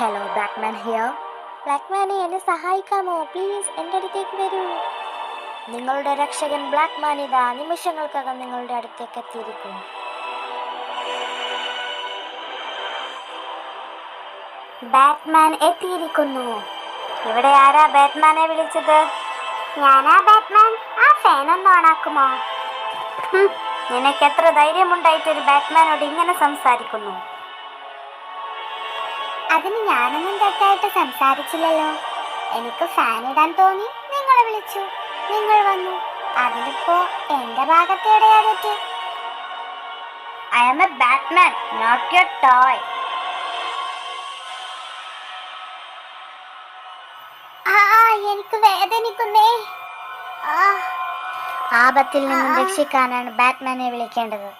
Hello Batman here. ബ്ലാക്ക്മാനെ എന്നെ സഹായിക്കാമോ? Please എൻ്റെ അടുത്തേക്ക് വരൂ. നിങ്ങളുടെ രക്ഷകൻ ബ്ലാക്ക്മാൻ ഇതാ നിമിഷങ്ങൾക്കകം നിങ്ങളുടെ അടുത്തേക്ക് എത്തിയിരിക്കും. ബാറ്റ്മാൻ എത്തിയിരിക്കുന്നു. ഇവിടെ ആരാ ബാറ്റ്മാനെ വിളിച്ചത്? ഞാനാ ബാറ്റ്മാൻ. ആ ഫാൻ ഒന്ന് ഓണാക്കുമോ? നിനക്ക് എത്ര ധൈര്യമുണ്ടായിട്ട് ഒരു ബാറ്റ്മാനോട് ഇങ്ങനെ സംസാരിക്കുന്നു? അതിന് ഞാനൊന്നും തെറ്റായിട്ട് സംസാരിച്ചില്ലല്ലോ. എനിക്ക് ഫാൻ ഇടാൻ തോന്നി, നിങ്ങളെ വിളിച്ചു, നിങ്ങൾ വന്നു. അതിലിപ്പോ എന്റെ ഭാഗത്തേടെയാ തെറ്റ്? I am a Batman, not your toy. എനിക്ക് വേദനിക്കുന്നേ. ആപത്തിൽ നിന്നും രക്ഷിക്കാനാണ് ബാറ്റ്മാനെ വിളിക്കേണ്ടത്.